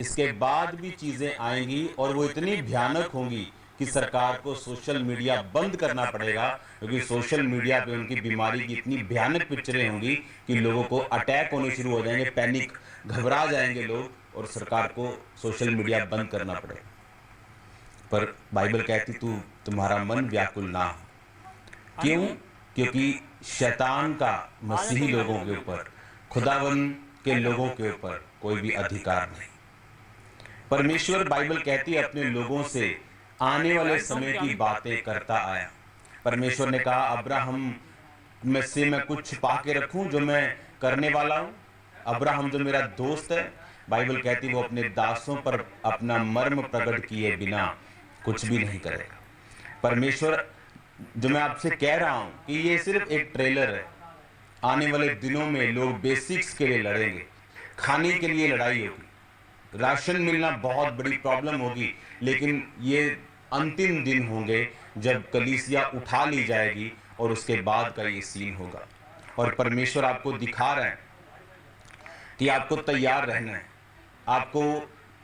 इसके बाद भी चीजें आएंगी और वो इतनी भयानक होंगी कि सरकार को सोशल मीडिया बंद करना पड़ेगा, क्योंकि सोशल मीडिया पे उनकी बीमारी की इतनी भयानक पिक्चरें होंगी कि लोगों को अटैक होने शुरू हो जाएंगे, पैनिक, घबरा जाएंगे लोग, और सरकार को सोशल मीडिया बंद करना पड़ेगा। पर बाइबल कहती तुम्हारा मन व्याकुल ना हो। क्यों? क्योंकि शैतान का मसीही लोगों के ऊपर, खुदावन के लोगों के ऊपर कोई भी अधिकार नहीं। परमेश्वर, बाइबल कहती है, अपने लोगों से आने वाले समय की बातें करता आया। परमेश्वर ने कहा, अब्राहम में से मैं कुछ छिपा के रखूं जो मैं करने वाला हूं। अब्राहम जो मेरा दोस्त है, बाइबल कहती वो अपने दासों पर अपना मर्म प्रकट किए बिना कुछ भी नहीं करेगा। परमेश्वर, जो मैं आपसे कह रहा हूं कि ये सिर्फ एक ट्रेलर है। आने वाले दिनों में लोग बेसिक्स के लिए लड़ेंगे, खाने के लिए लड़ाई होगी, राशन मिलना बहुत बड़ी प्रॉब्लम होगी, लेकिन ये अंतिम दिन होंगे जब कलीसिया उठा ली जाएगी और उसके बाद का ये सीन होगा। और परमेश्वर आपको दिखा रहा है कि आपको तैयार रहना है। आपको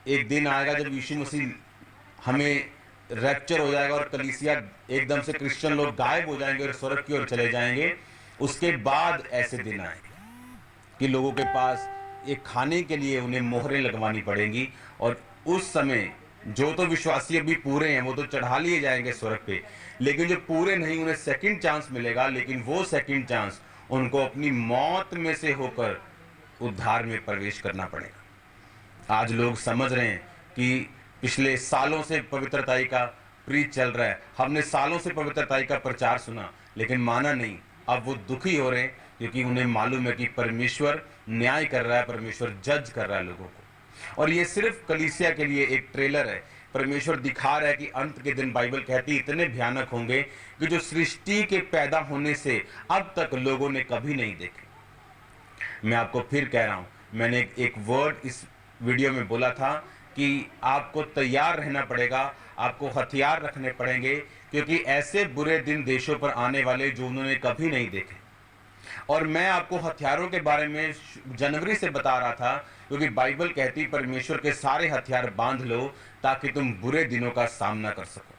एक दिन आएगा जब यीशु मसीह हमें रैप्चर हो जाएगा और कलीसिया एकदम से, क्रिश्चियन लोग गायब हो जाएंगे और स्वर्ग की ओर चले जाएंगे। उसके बाद ऐसे दिन आएंगे कि लोगों के पास एक खाने के लिए उन्हें मोहरें लगवानी पड़ेंगी, और उस समय जो तो विश्वासी अभी पूरे हैं वो तो चढ़ा लिए जाएंगे स्वर्ग पे, लेकिन जो पूरे नहीं उन्हें सेकंड चांस मिलेगा, लेकिन वो सेकंड चांस उनको अपनी मौत में से होकर उद्धार में प्रवेश करना पड़ेगा। आज लोग समझ रहे हैं कि पिछले सालों से पवित्रताई का प्रीच चल रहा है, हमने सालों से पवित्रताई का प्रचार सुना, लेकिन माना नहीं। अब वो दुखी हो रहे हैं क्योंकि उन्हें मालूम है कि परमेश्वर न्याय कर रहा है, परमेश्वर जज कर रहा है लोगों को। और ये सिर्फ कलीसिया के लिए एक ट्रेलर है। परमेश्वर दिखा रहा है कि अंत के दिन, बाइबल कहती है, इतने भयानक होंगे कि जो सृष्टि के पैदा होने से अब तक लोगों ने कभी नहीं देखे। मैं आपको फिर कह रहा हूं, मैंने एक वर्ड इस वीडियो में बोला था कि आपको तैयार रहना पड़ेगा, आपको हथियार रखने पड़ेंगे, क्योंकि ऐसे बुरे दिन देशों पर आने वाले जो उन्होंने कभी नहीं देखे। और मैं आपको हथियारों के बारे में जनवरी से बता रहा था, क्योंकि बाइबल कहती परमेश्वर के सारे हथियार बांध लो ताकि तुम बुरे दिनों का सामना कर सको।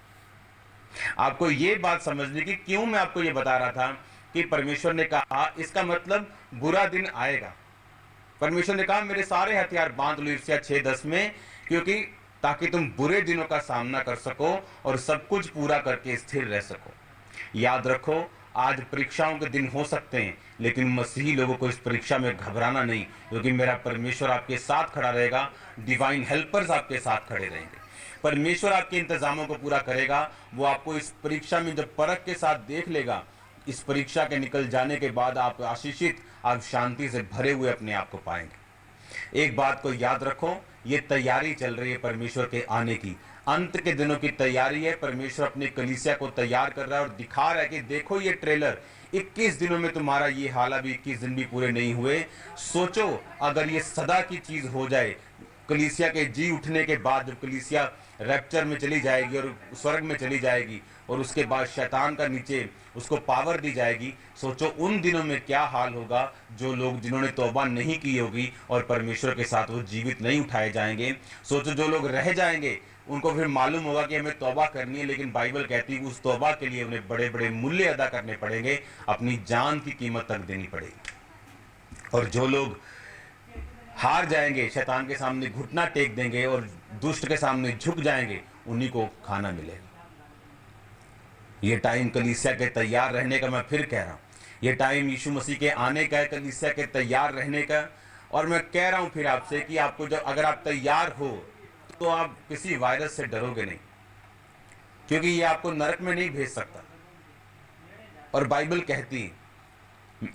आपको ये बात समझने की क्यों मैं आपको ये बता रहा था कि परमेश्वर ने कहा, इसका मतलब बुरा दिन आएगा। परमेश्वर ने कहा मेरे सारे हथियार बांध लो, यिर्मयाह 6:10 में, क्योंकि ताकि तुम बुरे दिनों का सामना कर सको और सब कुछ पूरा करके स्थिर रह सको। याद रखो, आज परीक्षाओं के दिन हो सकते हैं, लेकिन मसीही लोगों को इस परीक्षा में घबराना नहीं, क्योंकि मेरा परमेश्वर आपके साथ खड़ा रहेगा। डिवाइन हेल्पर्स आपके साथ खड़े रहेंगे। परमेश्वर आपके इंतजामों को पूरा करेगा। वो आपको इस परीक्षा में जब परख के साथ देख लेगा, इस परीक्षा के निकल जाने के बाद आप आशीषित, आप शांति से भरे हुए अपने आप को पाएंगे। एक बात को याद रखो, ये तैयारी चल रही है परमेश्वर के आने की, अंत के दिनों की तैयारी है। परमेश्वर अपने कलीसिया को तैयार कर रहा है और दिखा रहा है कि देखो ये ट्रेलर, 21 दिनों में तुम्हारा ये हाल, अभी 21 दिन भी पूरे नहीं हुए। सोचो अगर ये सदा की चीज हो जाए, कलीसिया के जी उठने के बाद, जब कलीसिया रैप्चर में चली जाएगी और स्वर्ग में चली जाएगी और उसके बाद शैतान का नीचे उसको पावर दी जाएगी, सोचो उन दिनों में क्या हाल होगा। जो लोग जिन्होंने तौबा नहीं की होगी और परमेश्वर के साथ वो जीवित नहीं उठाए जाएंगे। सोचो जो लोग रह जाएंगे, उनको फिर मालूम होगा कि हमें तौबा करनी है, लेकिन बाइबल कहती है उस तौबा के लिए उन्हें बड़े बड़े मूल्य अदा करने पड़ेंगे, अपनी जान की कीमत तक देनी पड़ेगी। और जो लोग हार जाएंगे, शैतान के सामने घुटना टेक देंगे और दुष्ट के सामने झुक जाएंगे, उन्हीं को खाना मिलेगा। ये टाइम कलीसिया के तैयार रहने का, मैं फिर कह रहा हूं, ये टाइम यीशु मसीह के आने का है, कलीसिया के तैयार रहने का। और मैं कह रहा हूं फिर आपसे कि आपको जब, अगर आप तैयार हो तो आप किसी वायरस से डरोगे नहीं, क्योंकि ये आपको नरक में नहीं भेज सकता। और बाइबल कहती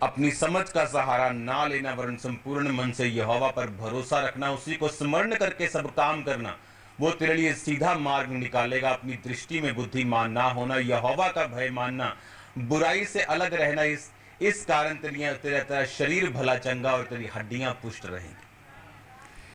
अपनी समझ का सहारा ना लेना, वरन संपूर्ण मन से यहोवा पर भरोसा रखना, उसी को स्मरण करके सब काम करना, वो तेरे लिए सीधा मार्ग निकालेगा। अपनी दृष्टि में बुद्धिमान ना होना, यहोवा का भय मानना, बुराई से अलग रहना, इस कारण तेरा शरीर भला चंगा और तेरी हड्डियां पुष्ट रहेंगी।